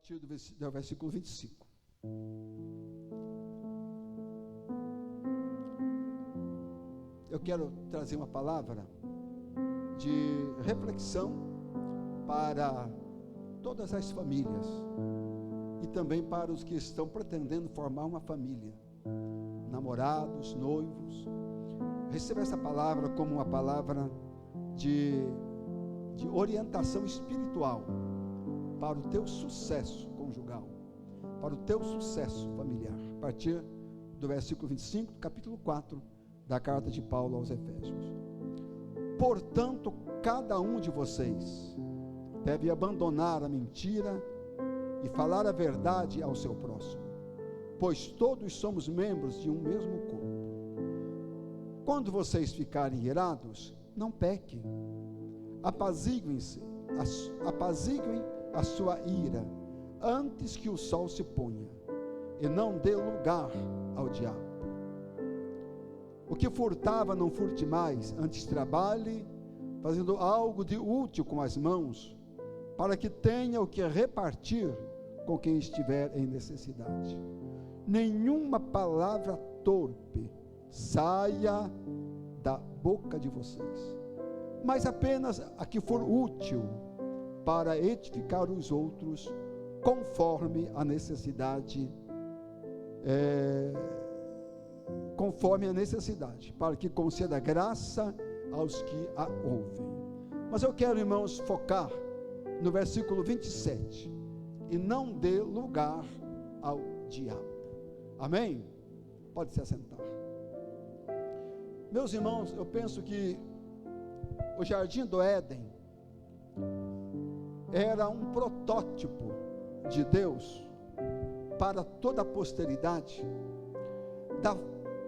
partir do versículo 25. Eu quero trazer uma palavra de reflexão para todas as famílias e também para os que estão pretendendo formar uma família, namorados, noivos. Receba essa palavra como uma palavra de orientação espiritual para o teu sucesso conjugal, para o teu sucesso familiar, a partir do versículo 25 do capítulo 4 da carta de Paulo aos Efésios. Portanto, cada um de vocês deve abandonar a mentira e falar a verdade ao seu próximo, pois todos somos membros de um mesmo corpo. Quando vocês ficarem irados, não pequem, apaziguem a sua ira antes que o sol se ponha, e não dê lugar ao diabo. O que furtava, não furte mais, antes trabalhe, fazendo algo de útil com as mãos, para que tenha o que repartir com quem estiver em necessidade. Nenhuma palavra torpe saia da boca de vocês, mas apenas a que for útil para edificar os outros, conforme a necessidade, para que conceda graça aos que a ouvem. Mas eu quero, irmãos, focar no versículo 27, e não dê lugar ao diabo. Amém? Pode se assentar. Meus irmãos, eu penso que o Jardim do Éden era um protótipo de Deus para toda a posteridade,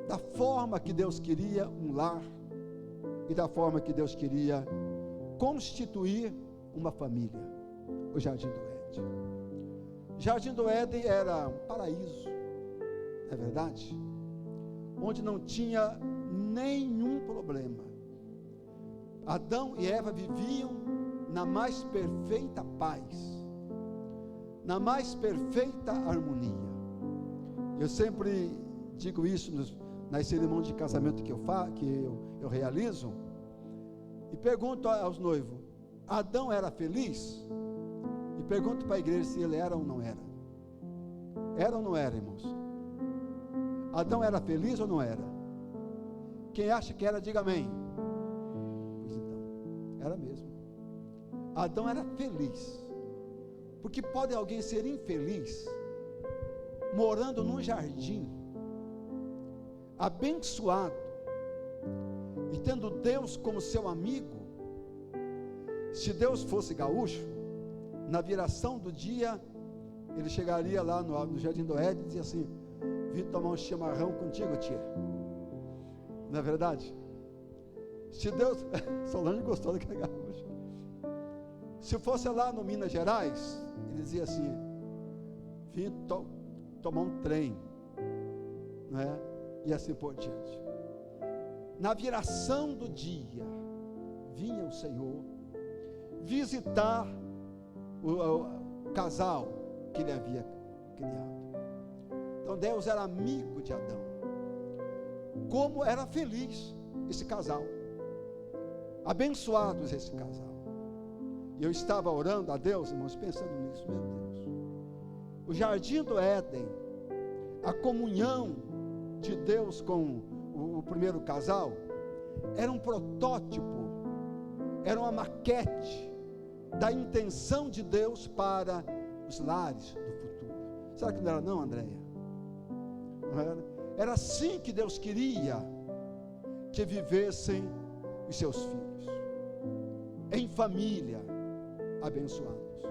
da forma que Deus queria um lar e da forma que Deus queria constituir uma família. O Jardim do Éden. O Jardim do Éden era um paraíso, não é verdade? Onde não tinha nenhum problema. Adão e Eva viviam na mais perfeita paz, na mais perfeita harmonia. Eu sempre digo isso nas cerimônias de casamento que eu realizo, e pergunto aos noivos: Adão era feliz? E pergunto para a igreja se ele era ou não era. Era ou não era, irmãos? Adão era feliz ou não era? Quem acha que era, diga amém. Pois então, era mesmo. Adão era feliz. Porque pode alguém ser infeliz morando num jardim abençoado e tendo Deus como seu amigo? Se Deus fosse gaúcho, na viração do dia ele chegaria lá no Jardim do Éden e dizia assim: vim tomar um chimarrão contigo, tia. Não é verdade? Se Deus Solange gostou daquele gaúcho. Se fosse lá no Minas Gerais, ele dizia assim: vim tomar um trem, não é? E assim por diante. Na viração do dia vinha o Senhor visitar o casal que ele havia criado. Então Deus era amigo de Adão. Como era feliz esse casal, abençoados esse casal. E eu estava orando a Deus, irmãos, pensando nisso. Meu Deus, o Jardim do Éden, a comunhão de Deus com o primeiro casal, era um protótipo, era uma maquete da intenção de Deus para os lares do futuro. Será que não era, não, Andréia? Não era? Era assim que Deus queria que vivessem os seus filhos, em família, abençoados.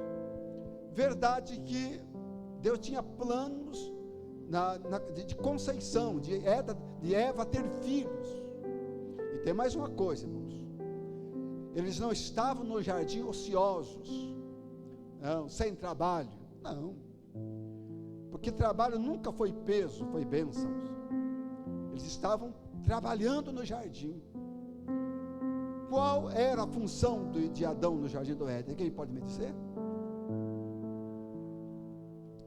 Verdade que Deus tinha planos de conceição, de Eva ter filhos. E tem mais uma coisa, irmãos: eles não estavam no jardim ociosos, não, sem trabalho, não, porque trabalho nunca foi peso, foi bênçãos. Eles estavam trabalhando no jardim. Qual era a função de Adão no Jardim do Éden? Quem pode me dizer?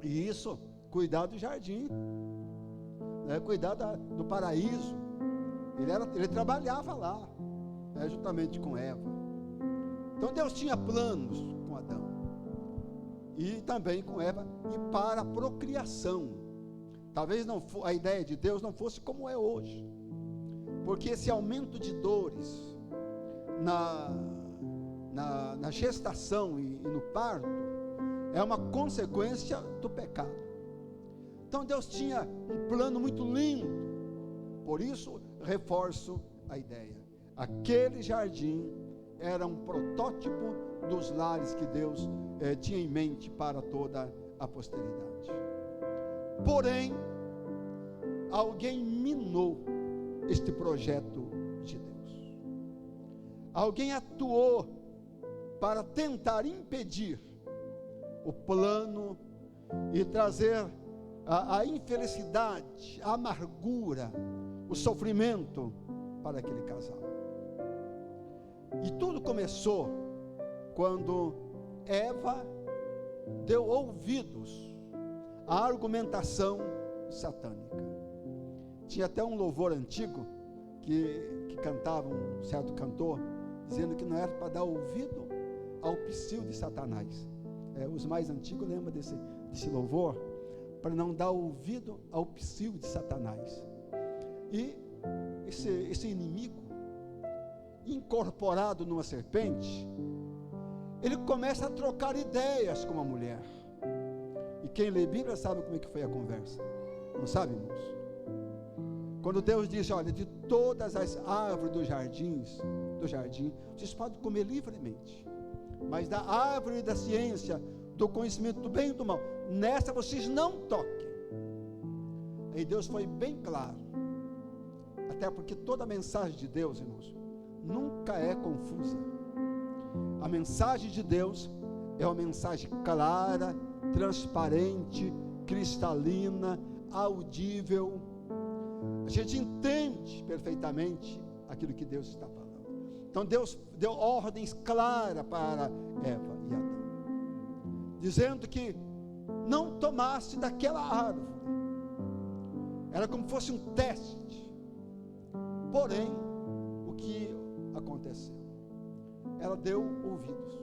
E isso, cuidar do jardim, né? Cuidar do paraíso. Ele trabalhava lá, né? Juntamente com Eva. Então Deus tinha planos com Adão e também com Eva, e para a procriação. Talvez a ideia de Deus não fosse como é hoje, porque esse aumento de dores na gestação e no parto é uma consequência do pecado. Então Deus tinha um plano muito lindo. Por isso reforço a ideia: aquele jardim era um protótipo dos lares que Deus tinha em mente para toda a posteridade. Porém, alguém minou este projeto de Deus. Alguém atuou para tentar impedir o plano e trazer a infelicidade, a amargura, o sofrimento para aquele casal. E tudo começou quando Eva deu ouvidos à argumentação satânica. Tinha até um louvor antigo que cantava um certo cantor, dizendo que não era para dar ouvido ao psil de Satanás. Os mais antigos lembram desse louvor, para não dar ouvido ao psil de Satanás. E esse inimigo, incorporado numa serpente, ele começa a trocar ideias com a mulher. E quem lê Bíblia sabe como é que foi a conversa. Não sabe, irmãos? Quando Deus disse: olha, de todas as árvores do jardim, vocês podem comer livremente, mas da árvore da ciência, do conhecimento do bem e do mal, nessa vocês não toquem. Aí Deus foi bem claro, até porque toda a mensagem de Deus, irmãos, nunca é confusa. A mensagem de Deus é uma mensagem clara, transparente, cristalina, audível. A gente entende perfeitamente aquilo que Deus está falando. Então Deus deu ordens claras para Eva e Adão, dizendo que não tomasse daquela árvore. Era como se fosse um teste. Porém, o que aconteceu? Ela deu ouvidos.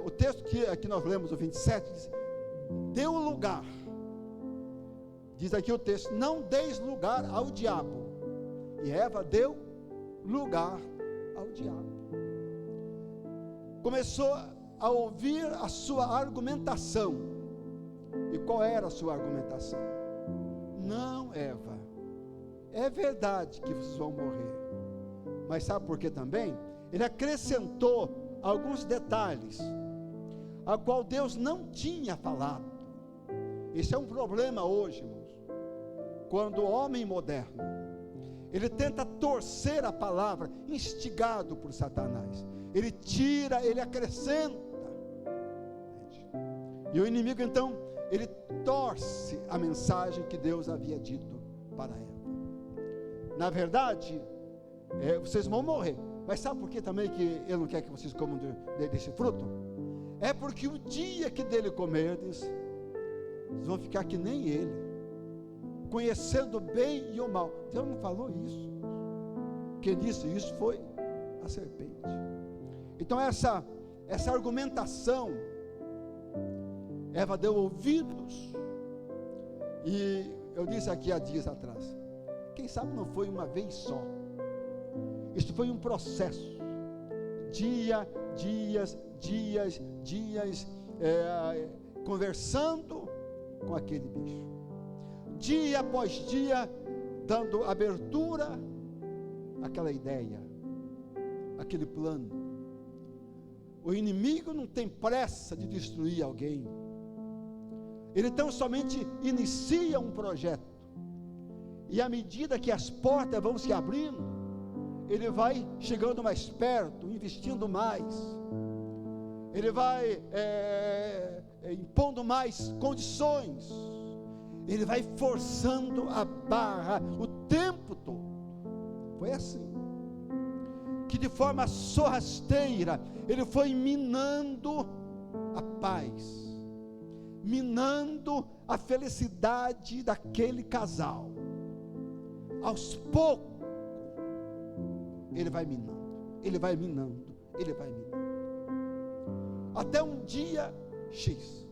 O texto que aqui nós lemos, o 27, diz: deu lugar. Diz aqui o texto: não deis lugar ao diabo. E Eva deu lugar ao diabo. Começou a ouvir a sua argumentação. E qual era a sua argumentação? Não, Eva, é verdade que vocês vão morrer, mas sabe por que também? Ele acrescentou alguns detalhes, a qual Deus não tinha falado. Esse é um problema hoje, irmãos, quando o homem moderno, ele tenta torcer a palavra, instigado por Satanás. Ele tira, ele acrescenta, e o inimigo então, ele torce a mensagem que Deus havia dito para Eva. Na verdade, vocês vão morrer, mas sabe por que também que Ele não quer que vocês comam desse fruto? É porque o dia que dele comerdes, vocês vão ficar que nem Ele, conhecendo o bem e o mal. Deus não falou isso. Quem disse isso foi a serpente. Então essa argumentação, Eva deu ouvidos, e eu disse aqui há dias atrás, quem sabe não foi uma vez só, isso foi um processo, dias, conversando com aquele bicho, dia após dia, dando abertura àquela ideia, aquele plano. O inimigo não tem pressa de destruir alguém, ele tão somente inicia um projeto, e à medida que as portas vão se abrindo, ele vai chegando mais perto, investindo mais, ele vai impondo mais condições, ele vai forçando a barra o tempo todo. Foi assim, que de forma sorrateira, ele foi minando a paz, minando a felicidade daquele casal. Aos poucos, ele vai minando, ele vai minando, ele vai minando. Até um dia X,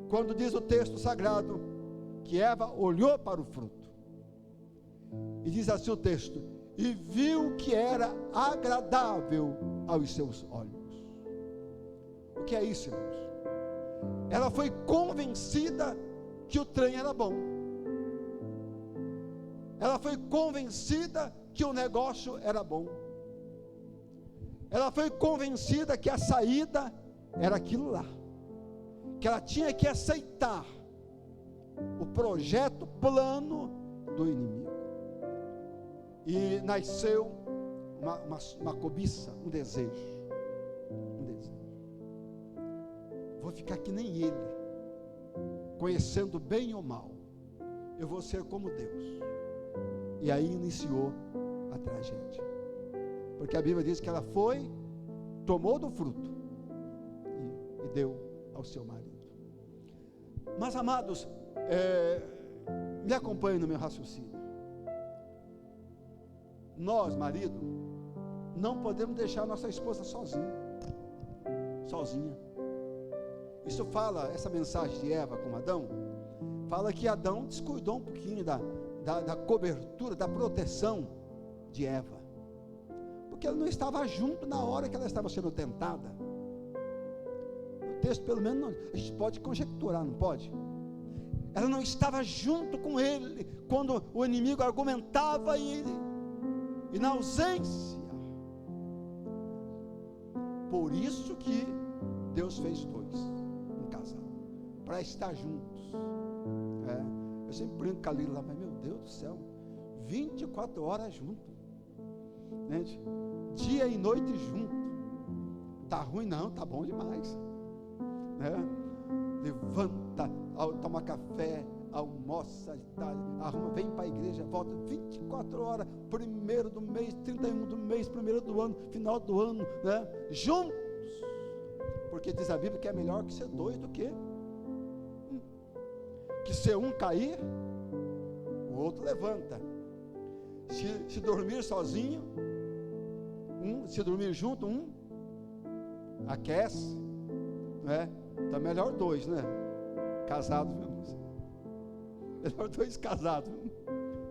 quando diz o texto sagrado, que Eva olhou para o fruto, e diz assim o texto, e viu que era agradável aos seus olhos. O que é isso, irmãos? Ela foi convencida que o trem era bom. Ela foi convencida que o negócio era bom. Ela foi convencida que a saída era aquilo lá. Que ela tinha que aceitar o projeto, plano do inimigo. E nasceu uma cobiça, um desejo. Vou ficar que nem ele, conhecendo bem ou mal, eu vou ser como Deus. E aí iniciou a tragédia, porque a Bíblia diz que ela foi, tomou do fruto e deu ao seu marido. Mas amados, me acompanhem no meu raciocínio. Nós, marido, não podemos deixar nossa esposa sozinha. Isso fala, essa mensagem de Eva com Adão, fala que Adão descuidou um pouquinho da cobertura, da proteção de Eva, porque ela não estava junto na hora que ela estava sendo tentada. O texto, pelo menos, não, a gente pode conjecturar, não pode? Ela não estava junto com ele quando o inimigo argumentava e na ausência. Por isso que Deus fez dois, um casal, para estar juntos. Eu sempre brinco com a Lila lá, mas meu Deus do céu, 24 horas junto, gente, dia e noite junto. Tá ruim não, tá bom demais, né? Levanta, toma café, almoça, arruma, vem para a igreja, volta 24 horas, 1º do mês, 31 do mês, 1º do ano, final do ano, né? Juntos, porque diz a Bíblia que é melhor que ser dois do que ser um cair, o outro levanta. Se dormir sozinho, se dormir junto, aquece, né? Então melhor dois, né? Casados, melhor dois casados,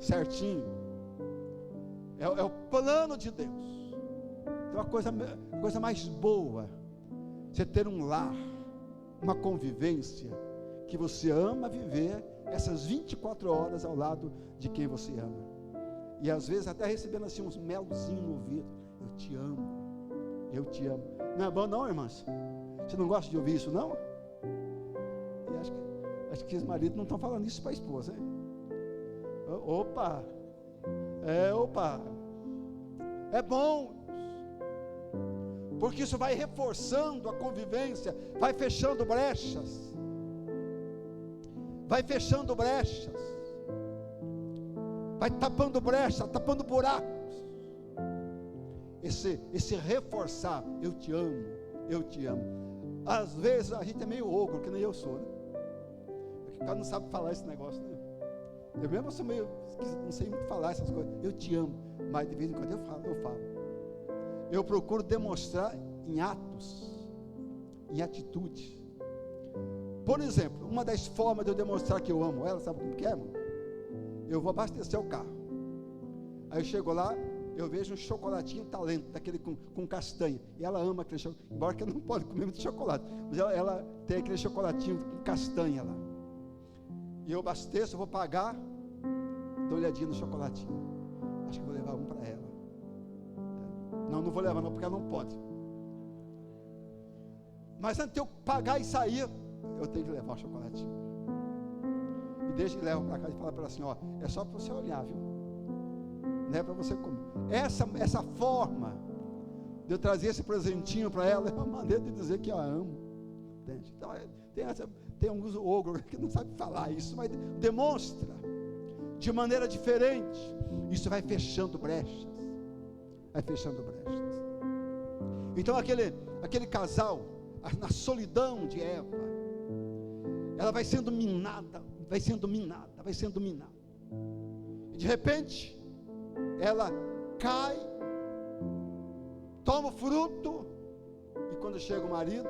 certinho. É o plano de Deus. Então a coisa mais boa, você ter um lar, uma convivência, que você ama viver essas 24 horas ao lado de quem você ama. E às vezes até recebendo assim uns melzinhos no ouvido. Eu te amo, eu te amo. Não é bom não, irmãs? Você não gosta de ouvir isso não? E acho que os maridos não estão falando isso para a esposa, hein? Opa, é bom, porque isso vai reforçando a convivência, vai fechando brechas, vai tapando brechas, tapando buracos. Esse reforçar, eu te amo. Às vezes a gente é meio ogro, que nem eu sou, né? Porque o cara não sabe falar esse negócio, né? Eu mesmo sou meio, não sei muito falar essas coisas. Eu te amo, mas de vez em quando eu falo. Eu procuro demonstrar em atos, em atitudes. Por exemplo, uma das formas de eu demonstrar que eu amo ela, sabe como que é, irmão? Eu vou abastecer o carro. Aí eu chego lá, eu vejo um chocolatinho Talento, daquele com castanha. E ela ama aquele chocolate, embora que ela não pode comer muito chocolate. Mas ela tem aquele chocolatinho com castanha lá. E eu abasteço, vou pagar, dou uma olhadinha no chocolatinho. Acho que vou levar um para ela. Não vou levar não, porque ela não pode. Mas antes de eu pagar e sair, eu tenho que levar o chocolatinho. E deixa e levo para casa e falo para ela assim, ó, é só para você olhar, viu? Não é para você comer. Essa forma de eu trazer esse presentinho para ela é uma maneira de dizer que eu a amo. Entende? Então, tem alguns ogros que não sabe falar isso, mas demonstra de maneira diferente. Isso vai fechando brechas. Então aquele casal, na solidão de Eva, ela vai sendo minada, vai sendo minada, vai sendo minada. E de repente, ela cai, toma o fruto, e quando chega o marido,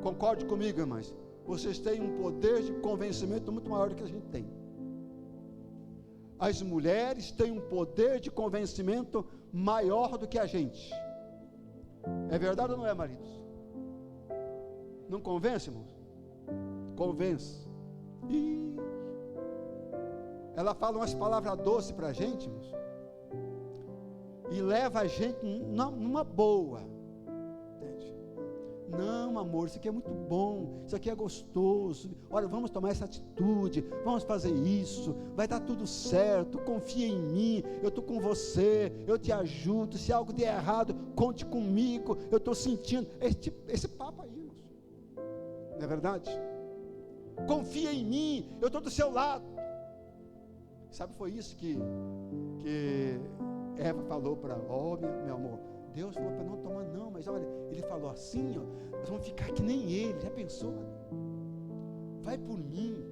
concorde comigo, irmãs, vocês têm um poder de convencimento muito maior do que a gente tem. As mulheres têm um poder de convencimento maior do que a gente. É verdade ou não é, maridos? Não convence, irmãos? Convence. E ela fala umas palavras doces para a gente, irmãos, e leva a gente numa boa. Entende? Não, amor, isso aqui é muito bom, isso aqui é gostoso, olha, vamos tomar essa atitude, vamos fazer isso, vai dar tudo certo, confia em mim, eu estou com você, eu te ajudo, se algo der errado, conte comigo, eu estou sentindo, esse papo aí, irmãos. Não é verdade? Confia em mim, eu estou do seu lado. Sabe, foi isso que Eva falou para meu amor, Deus falou para não tomar não, mas olha, ele falou assim, ó, nós vamos ficar que nem ele, já pensou? Vai por mim,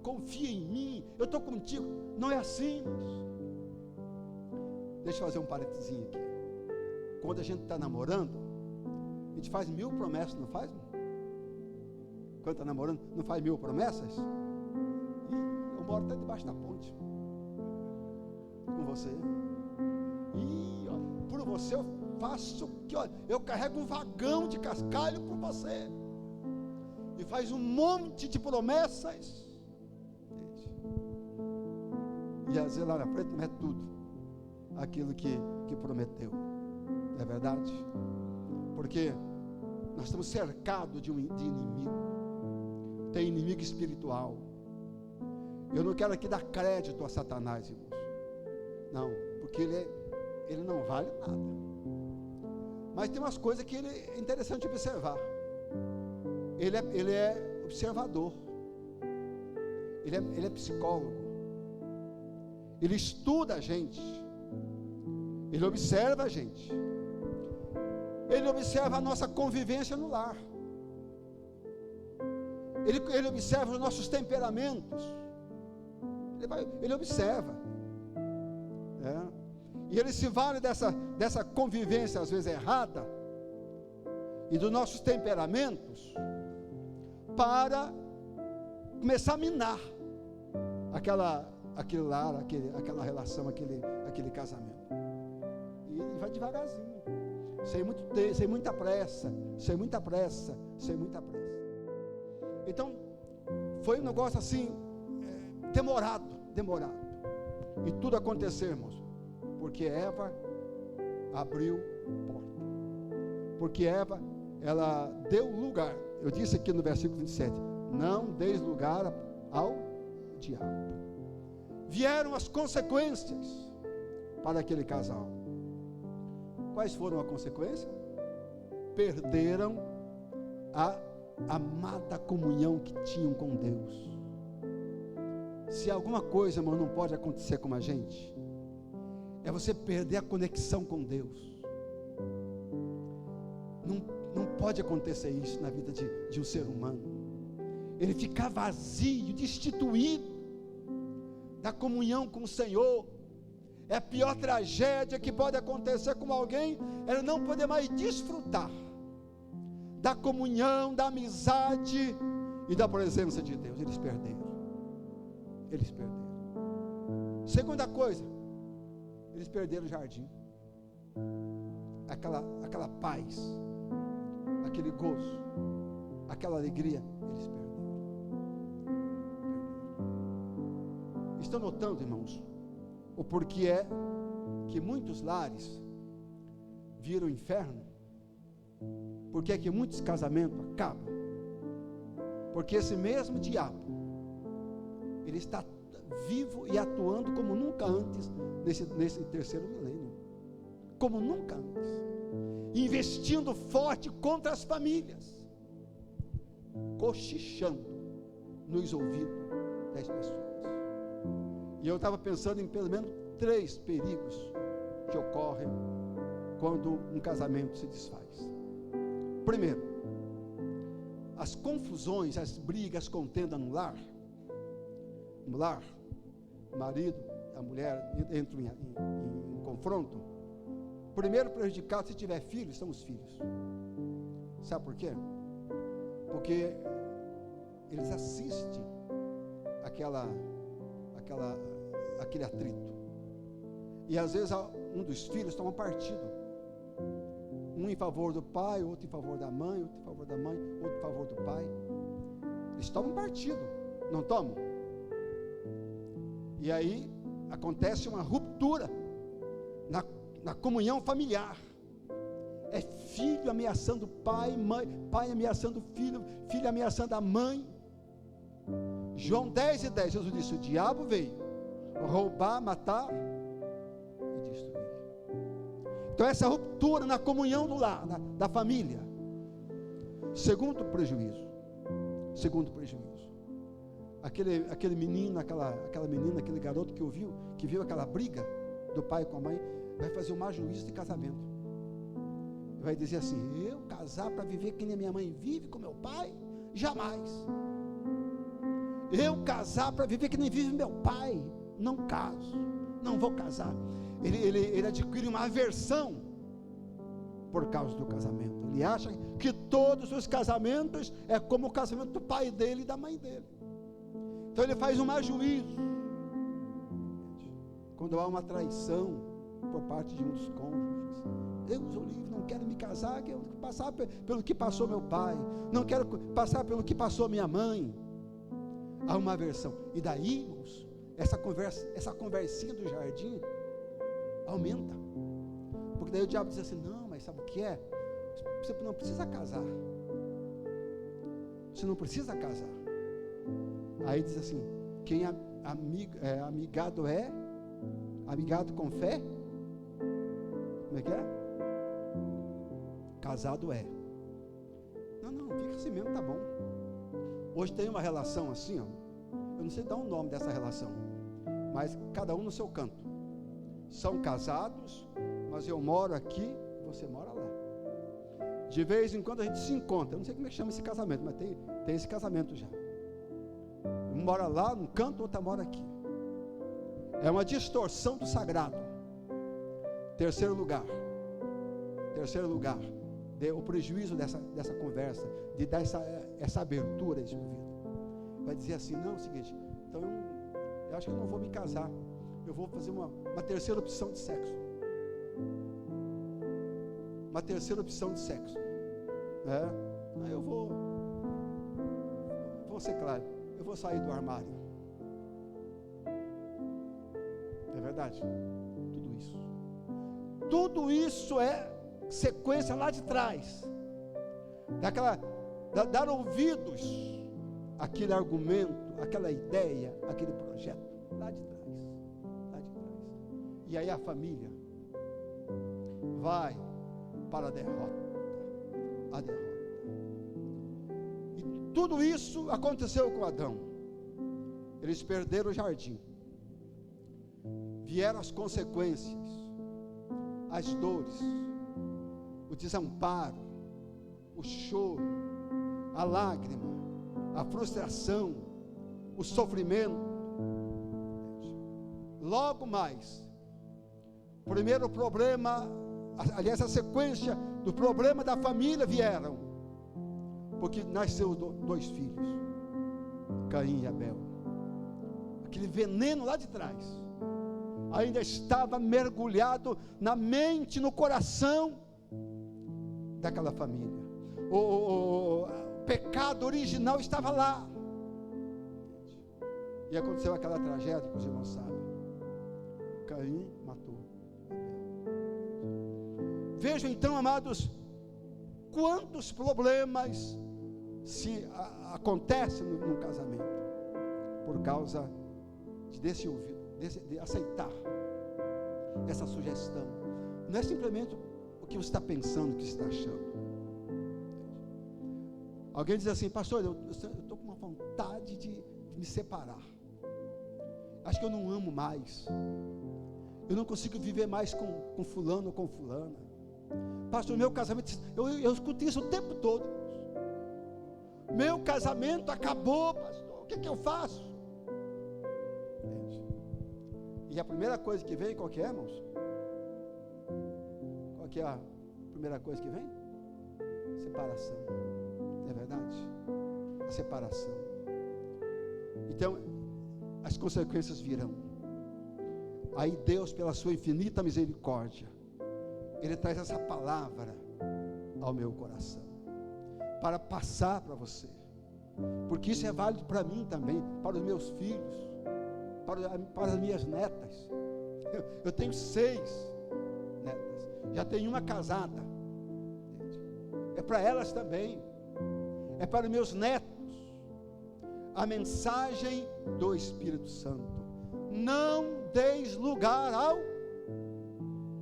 confia em mim, eu estou contigo. Não é assim, irmãos. Deixa eu fazer um parênteses aqui. Quando a gente está namorando, a gente faz 1000 promessas, não faz? Quando está namorando, não faz 1000 promessas? E eu moro até debaixo da ponte com você. E ó, por você eu faço que, ó, eu carrego um vagão de cascalho por você. E faz um monte de promessas. E às vezes lá na frente não é tudo aquilo que prometeu. Não é verdade? Porque nós estamos cercados de inimigo. Tem inimigo espiritual. Eu não quero aqui dar crédito a Satanás, irmãos. Não, porque ele não vale nada. Mas tem umas coisas que é interessante observar. Ele é observador. Ele é psicólogo. Ele estuda a gente. Ele observa a gente. Ele observa a nossa convivência no lar. Ele observa os nossos temperamentos. Ele observa. E ele se vale dessa convivência, às vezes errada, e dos nossos temperamentos, para começar a minar aquele lar, aquela relação, aquele casamento. E vai devagarzinho, sem muita pressa. Então, foi um negócio assim, demorado. E tudo aconteceu, irmãos, porque Eva abriu porta. Porque Eva, ela deu lugar. Eu disse aqui no versículo 27, não deis lugar ao diabo. Vieram as consequências para aquele casal. Quais foram as consequências? Perderam a amada comunhão que tinham com Deus. Se alguma coisa, irmão, não pode acontecer com a gente, é você perder a conexão com Deus. Não pode acontecer isso na vida de um ser humano. Ele ficar vazio, destituído da comunhão com o Senhor. É a pior tragédia que pode acontecer com alguém, ela não poder mais desfrutar da comunhão, da amizade e da presença de Deus. Eles perderam. Segunda coisa, eles perderam o jardim. Aquela paz, aquele gozo, aquela alegria, eles perderam. Estão notando, irmãos, o porquê é que muitos lares viram inferno? Porque é que muitos casamentos acabam? Porque esse mesmo diabo, ele está vivo e atuando como nunca antes nesse terceiro milênio. Como nunca antes. Investindo forte contra as famílias. Cochichando nos ouvidos das pessoas. E eu estava pensando em pelo menos 3 perigos que ocorrem quando um casamento se desfaz. Primeiro, as confusões, as brigas, as contendas no lar, o marido, a mulher entram em confronto. Primeiro prejudicado, se tiver filhos, são os filhos. Sabe por quê? Porque eles assistem aquele atrito. E às vezes um dos filhos toma partido. Um em favor do pai, outro em favor da mãe, outro em favor da mãe, outro em favor do pai. Eles tomam partido, não tomam? E aí acontece uma ruptura na comunhão familiar. É filho ameaçando pai, pai ameaçando filho, filho ameaçando a mãe. João 10:10, Jesus disse: o diabo veio roubar, matar e destruir. Então essa ruptura na comunhão do lar, da família. Segundo prejuízo, aquele menino, aquela menina, aquele garoto que viu aquela briga do pai com a mãe, vai fazer um mau juízo de casamento. Vai dizer assim: eu casar para viver que nem a minha mãe vive com meu pai? Jamais. Eu casar para viver que nem vive meu pai? Não caso, não vou casar. Ele adquire uma aversão por causa do casamento. Ele acha que todos os casamentos é como o casamento do pai dele e da mãe dele. Então ele faz um mau juízo quando há uma traição por parte de um dos cônjuges. Deus o livre, não quero me casar, quero passar pelo que passou meu pai, não quero passar pelo que passou minha mãe. Há uma aversão. E daí, irmãos, essa conversinha do jardim aumenta. Porque daí o diabo diz assim: não, mas sabe o que é? Você não precisa casar. Você não precisa casar. Aí diz assim: quem amigado amigado com fé, como é que é? Casado é. Não, fica assim mesmo, tá bom. Hoje tem uma relação assim, ó, eu não sei dar um nome dessa relação, mas cada um no seu canto. São casados, mas eu moro aqui, você mora lá. De vez em quando a gente se encontra. Eu não sei como é que chama esse casamento, mas tem esse casamento já. Um mora lá num canto, outro mora aqui. É uma distorção do sagrado. Terceiro lugar, o prejuízo dessa conversa, de dar essa abertura a esse ouvido. Vai dizer assim: não, é o seguinte, então eu acho que eu não vou me casar, eu vou fazer uma terceira opção de sexo. Uma terceira opção de sexo. Aí eu vou ser claro, eu vou sair do armário. É verdade? Tudo isso é sequência lá de trás, dar ouvidos àquele argumento, àquela ideia, àquele projeto, lá de trás. E aí a família vai para a derrota. E tudo isso aconteceu com Adão. Eles perderam o jardim. Vieram as consequências, as dores, o desamparo, o choro, a lágrima, a frustração, o sofrimento. Logo mais, primeiro problema, aliás, a sequência do problema da família vieram, porque nasceu dois filhos, Caim e Abel. Aquele veneno lá de trás ainda estava mergulhado na mente, no coração daquela família. O pecado original estava lá. E aconteceu aquela tragédia que os irmãos sabem. Caim matou Abel. Vejam então, amados, quantos problemas acontecem no casamento por causa desse ouvido, de aceitar essa sugestão. Não é simplesmente o que você está pensando, o que você está achando. Alguém diz assim: pastor, eu estou com uma vontade de me separar. Acho que eu não amo mais. Eu não consigo viver mais com fulano ou com fulana. Pastor, meu casamento, eu escuto isso o tempo todo. Meu casamento acabou, pastor, o que eu faço? Entende? E a primeira coisa que vem, qual que é, irmãos? Qual que é a primeira coisa que vem? Separação. Não é verdade? A separação. Então, as consequências virão. Aí Deus, pela sua infinita misericórdia, Ele traz essa palavra ao meu coração, para passar para você, porque isso é válido para mim também, para os meus filhos, para as minhas netas. Eu tenho 6 netas, já tenho uma casada, é para elas também, é para os meus netos. A mensagem do Espírito Santo: não deis lugar ao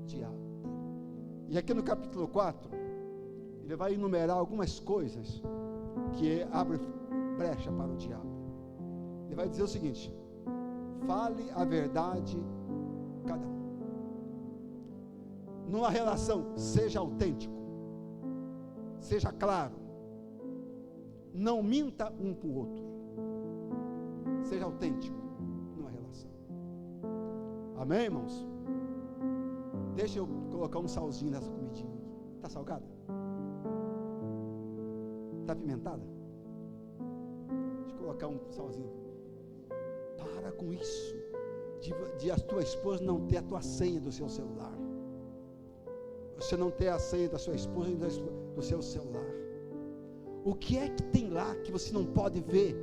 diabo. E aqui no capítulo 4, ele vai enumerar algumas coisas que abrem brecha para o diabo. Ele vai dizer o seguinte: fale a verdade cada um. Numa relação, seja autêntico, seja claro, não minta um para o outro, seja autêntico numa relação. Amém, irmãos? Deixa eu colocar um salzinho nessa comidinha. Está salgada? Está apimentada? Deixa eu colocar um salzinho. Para com isso de a tua esposa não ter a tua senha do seu celular, você não ter a senha da sua esposa e do seu celular. O que é que tem lá que você não pode ver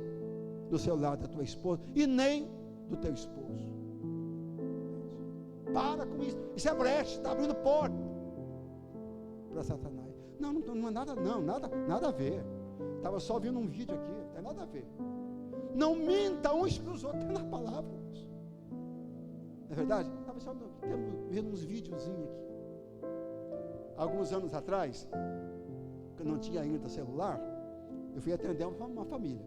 no celular da tua esposa e nem do teu esposo? Para com isso. Isso é brecha, está abrindo porta para Satanás. Não é nada, nada a ver. Estava só vendo um vídeo aqui, não tem nada a ver. Não minta uns para os outros, tem na palavra. Não é verdade? Estava só vendo uns videozinhos aqui. Alguns anos atrás, quando não tinha ainda celular, eu fui atender uma família.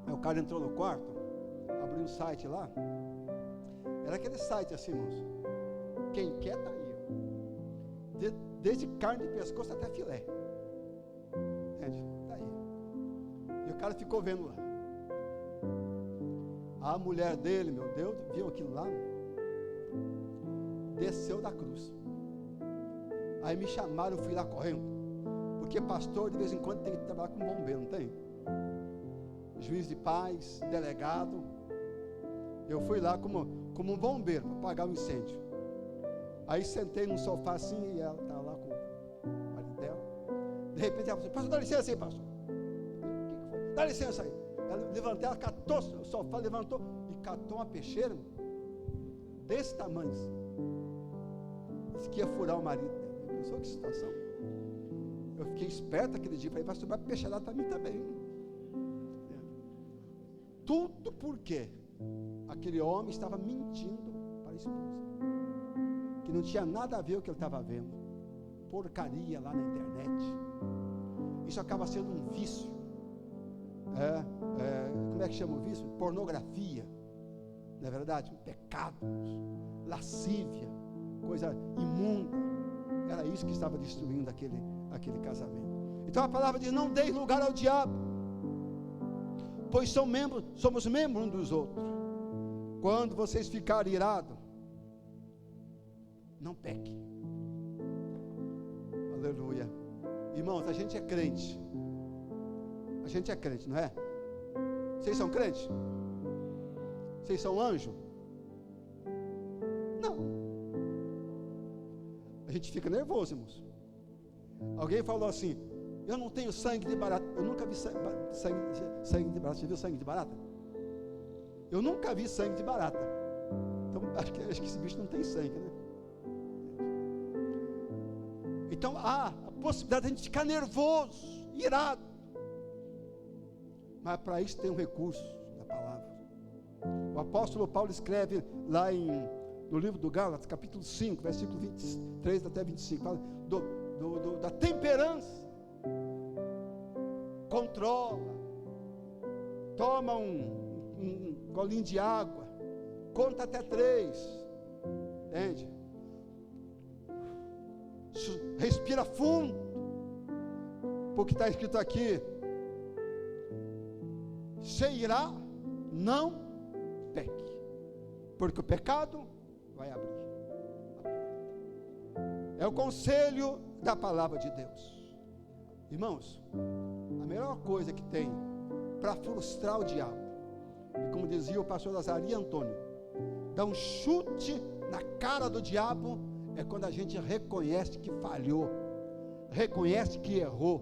Aí o cara entrou no quarto, abriu um site lá. Era aquele site assim, irmãos. Quem quer tá aí. Desde carne de pescoço até filé. Entende? Tá aí. E o cara ficou vendo lá. A mulher dele, meu Deus, viu aquilo lá, desceu da cruz. Aí me chamaram, eu fui lá correndo. Porque pastor, de vez em quando, tem que trabalhar com bombeiro, não tem? Juiz de paz, delegado. Eu fui lá como um bombeiro para apagar o incêndio. Aí sentei num sofá assim e ela estava lá com o marido dela. De repente ela falou: pastor, dá licença aí, pastor. O que foi? Dá licença aí. Ela levantou, ela catou o sofá, levantou e catou uma peixeira desse tamanho. Disse que ia furar o marido dela. Pensou que situação? Eu fiquei esperto aquele dia. Falei: pastor, vai peixeirada para mim também. Tudo porque aquele homem estava mentindo para a esposa, que não tinha nada a ver com o que ele estava vendo. Porcaria lá na internet. Isso acaba sendo um vício. Como é que chama o vício? Pornografia. Não é verdade? Pecados, lascívia, coisa imunda. Era isso que estava destruindo aquele casamento. Então a palavra diz: não deis lugar ao diabo, pois somos membros uns dos outros. Quando vocês ficarem irados, não pequem. Aleluia. Irmãos, a gente é crente. A gente é crente, não é? Vocês são crentes? Vocês são anjo? Não. A gente fica nervoso, irmãos. Alguém falou assim: eu não tenho sangue de barata. Eu nunca vi sangue de barata. Você viu sangue de barata? Eu nunca vi sangue de barata. Então acho que esse bicho não tem sangue, né? Então há a possibilidade de a gente ficar nervoso, irado. Mas para isso tem um recurso na palavra. O apóstolo Paulo escreve lá no livro do Gálatas, capítulo 5, versículo 23 até 25, fala da temperança. Controla, toma um golinho de água, conta até 3, entende? Respira fundo, porque está escrito aqui: se irá, não peque, porque o pecado vai abrir a porta. É o conselho da palavra de Deus. Irmãos, a melhor coisa que tem para frustrar o diabo, e como dizia o pastor Lazari Antônio, dar um chute na cara do diabo, é quando a gente reconhece que falhou, reconhece que errou,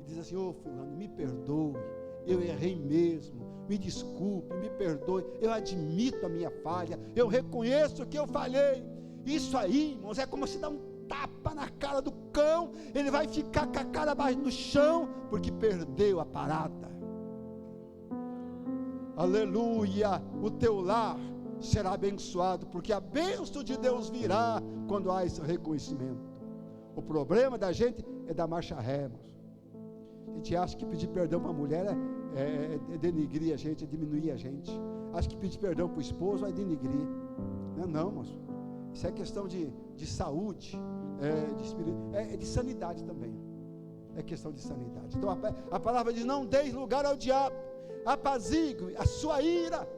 e diz assim: ô fulano, me perdoe, eu errei mesmo, me desculpe, me perdoe, eu admito a minha falha, eu reconheço que eu falhei. Isso aí, irmãos, é como se dá um tapa na cara do cão, ele vai ficar com a cara abaixo no chão, porque perdeu a parada. Aleluia, o teu lar será abençoado, porque a bênção de Deus virá quando há esse reconhecimento. O problema da gente é dar marcha ré, irmãos. A gente acha que pedir perdão para a mulher é denigrir a gente, é diminuir a gente. Acha que pedir perdão para o esposo é denigrir. Não, irmãos. Isso é questão de saúde, de sanidade também. É questão de sanidade. Então a palavra diz: não deis lugar ao diabo, apazigue a sua ira.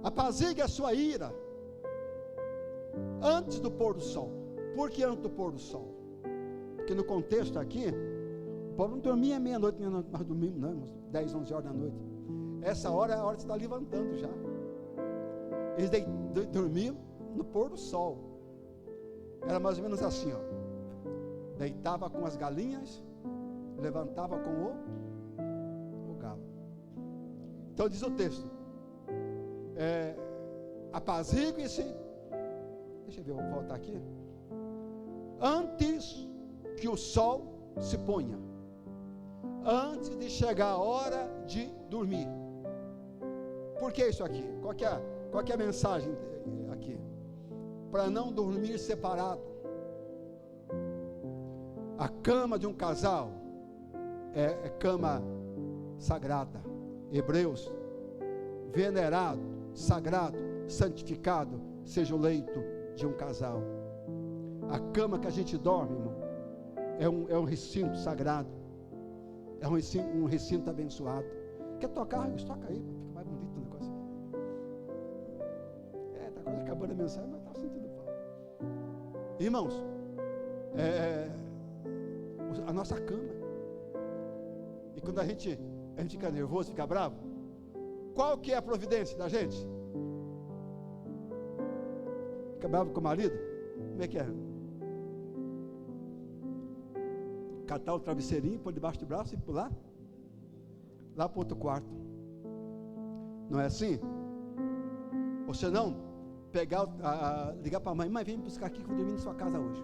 Apazigue a sua ira antes do pôr do sol. Por que antes do pôr do sol? Porque no contexto aqui, o povo não dormia meia-noite, nós dormimos, não, irmãos, 10, 11 horas da noite. Essa hora é a hora de estar levantando já. Eles dormiam no pôr do sol. Era mais ou menos assim, ó. Deitava com as galinhas, levantava com o galo. Então diz o texto: apazigue-se. Deixa eu ver, vou voltar aqui. Antes que o sol se ponha, antes de chegar a hora de dormir. Por que isso aqui? Qual que é a mensagem aqui? Para não dormir separado. A cama de um casal é cama sagrada. Hebreus: venerado, sagrado, santificado seja o leito de um casal. A cama que a gente dorme, irmão, é um recinto sagrado, é um recinto abençoado. Quer tocar? Toca aí, fica mais bonito o negócio aqui. Está quase acabando a mensagem, mas está sentindo falta. Irmãos, a nossa cama. E quando a gente fica nervoso, fica bravo, qual que é a providência da gente? Fica bravo com o marido? Como é que é? Catar o travesseirinho, pôr debaixo do braço e pular lá para outro quarto. Não é assim? Ou se não, ligar para a mãe: mãe, vem me buscar aqui que eu vou dormir na sua casa hoje.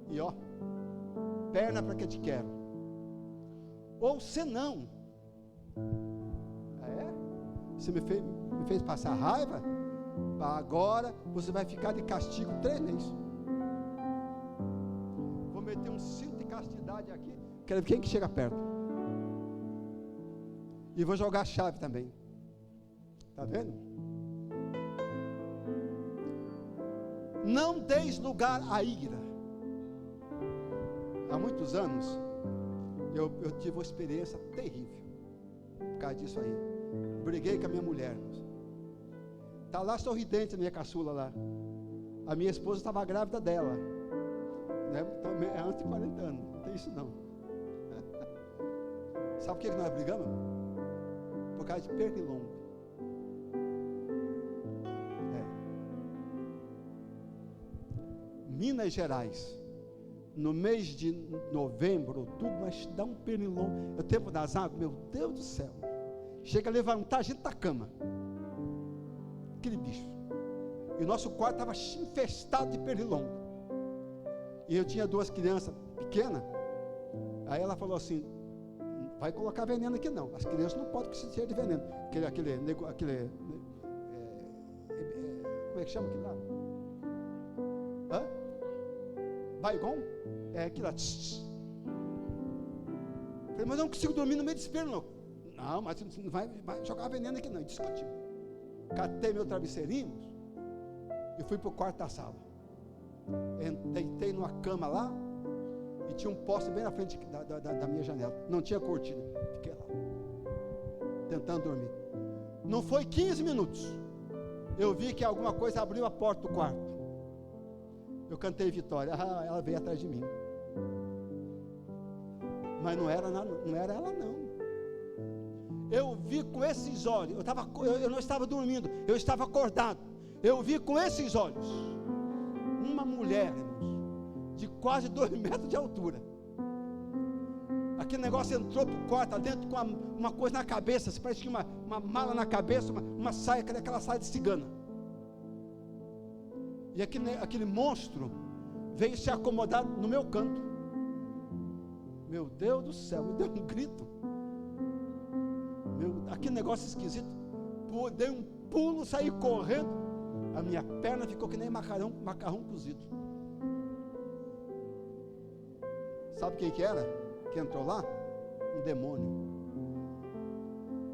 E ó, perna para que te quero. Ou se não, você me fez passar raiva, agora você vai ficar de castigo 3 meses. Vou meter um cinto de castidade aqui, quero ver quem que chega perto. E vou jogar a chave também. Está vendo? Não deis lugar à ira. Há muitos anos eu tive uma experiência terrível por causa disso aí. Briguei com a minha mulher. Está lá sorridente a minha caçula lá. A minha esposa estava grávida dela, né? Então, é antes de 40 anos. Não tem isso não. Sabe por que nós brigamos? Por causa de pernilongo. Minas Gerais, no mês de novembro, outubro, mas dá um pernilongo. É o tempo das águas, meu Deus do céu. Chega a levantar a gente da cama. Aquele bicho. E o nosso quarto estava infestado de pernilongo. E eu tinha 2 crianças pequenas. Aí ela falou assim: vai colocar veneno aqui não. As crianças não podem ser de veneno. Como é que chama aquilo lá? Baigon? É aquilo lá. Falei: mas eu não consigo dormir no meio desse pernilongo. Não, mas não vai jogar veneno aqui não. Discutiu. Catei meu travesseirinho e fui para o quarto da sala. Deitei numa cama lá, e tinha um poste bem na frente da minha janela. Não tinha cortina. Fiquei lá, tentando dormir. Não foi 15 minutos. Eu vi que alguma coisa abriu a porta do quarto. Eu cantei vitória. Ah, ela veio atrás de mim. Mas não era ela não. Eu vi com esses olhos. Eu não estava dormindo, eu estava acordado. Eu vi com esses olhos uma mulher, irmãos, de quase 2 metros de altura. Aquele negócio entrou para o quarto dentro com uma coisa na cabeça. Parece que uma mala na cabeça, uma saia, aquela saia de cigana. E aquele monstro veio se acomodar no meu canto. Meu Deus do céu, me deu um grito. Aquele negócio esquisito. Dei um pulo, saí correndo. A minha perna ficou que nem macarrão cozido. Sabe quem que era? Que entrou lá? Um demônio.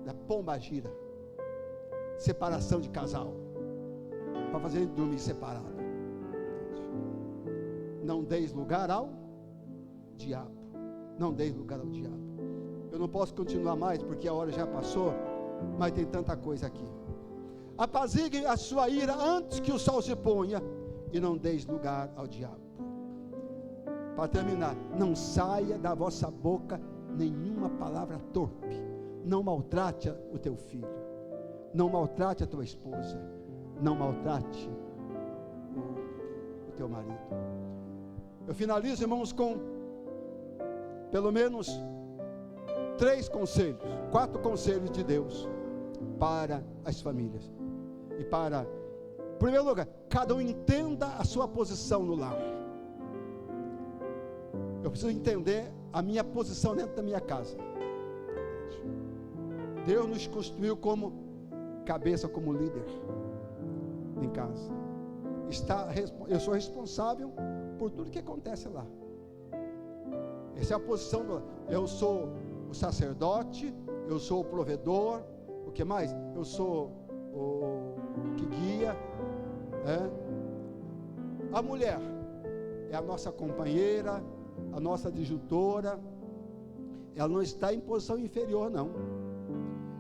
Da pombagira. Separação de casal. Para fazer ele dormir separado. Não deis lugar ao diabo. Não deis lugar ao diabo. Eu não posso continuar mais porque a hora já passou, mas tem tanta coisa aqui. Apazigue a sua ira antes que o sol se ponha e não deis lugar ao diabo. Para terminar, não saia da vossa boca nenhuma palavra torpe. Não maltrate o teu filho, não maltrate a tua esposa, não maltrate o teu marido. Eu finalizo, irmãos, com pelo menos 4 conselhos de Deus para as famílias. E em primeiro lugar, cada um entenda a sua posição no lar. Eu preciso entender a minha posição dentro da minha casa. Deus nos constituiu como cabeça, como líder em casa. Eu sou responsável por tudo que acontece lá. Essa é a posição do lar. Eu sou o sacerdote, eu sou o provedor. O que mais? Eu sou o que guia. A mulher é a nossa companheira, a nossa adjutora. Ela não está em posição inferior, não.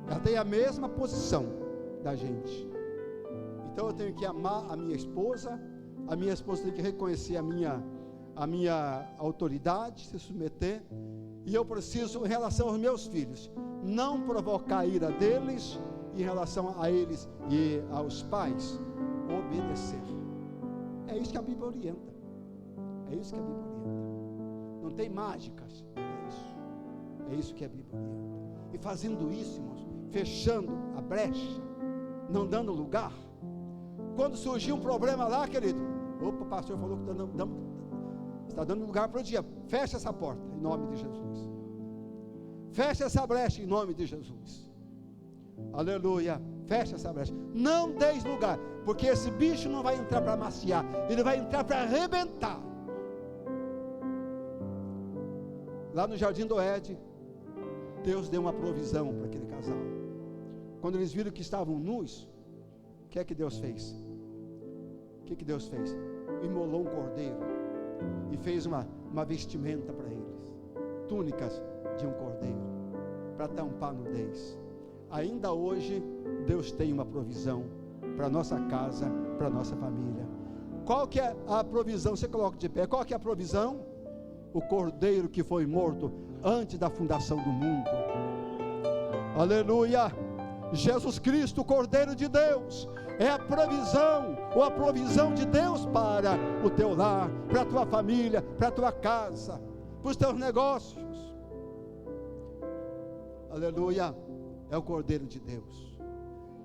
Ela tem a mesma posição da gente. Então eu tenho que amar a minha esposa tem que reconhecer a minha autoridade, se submeter. E eu preciso, em relação aos meus filhos, não provocar a ira deles, em relação a eles e aos pais, obedecer. É isso que a Bíblia orienta. É isso que a Bíblia orienta. Não tem mágicas. É isso que a Bíblia orienta. E fazendo isso, irmãos, fechando a brecha, não dando lugar. Quando surgir um problema lá, querido, opa, o pastor falou que está dando lugar para o dia. Fecha essa porta, em nome de Jesus. Fecha essa brecha, em nome de Jesus. Aleluia. Fecha essa brecha. Não deis lugar, porque esse bicho não vai entrar para amaciar, ele vai entrar para arrebentar. Lá no Jardim do Éden, Deus deu uma provisão para aquele casal. Quando eles viram que estavam nus, o que é que Deus fez? O que Deus fez? Imolou um cordeiro e fez uma vestimenta para eles, túnicas de um cordeiro, para tampar a nudez. Ainda hoje Deus tem uma provisão para a nossa casa, para a nossa família. Qual que é a provisão? Você coloca de pé. Qual que é a provisão? O cordeiro que foi morto antes da fundação do mundo. Aleluia. Jesus Cristo, o Cordeiro de Deus, é a provisão, ou a provisão de Deus para o teu lar, para a tua família, para a tua casa, para os teus negócios. Aleluia. É o Cordeiro de Deus.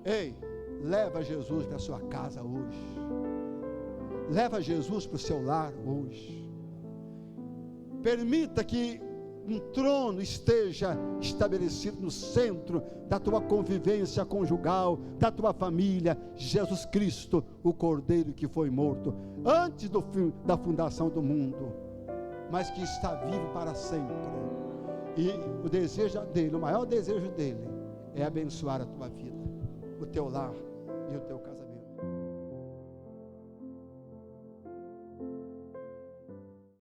Ei, leva Jesus para a sua casa hoje. Leva Jesus para o seu lar hoje. Permita que um trono esteja estabelecido no centro da tua convivência conjugal, da tua família. Jesus Cristo, o Cordeiro que foi morto antes da fundação do mundo, mas que está vivo para sempre. E o desejo dele, o maior desejo dele, é abençoar a tua vida, o teu lar e o teu casamento.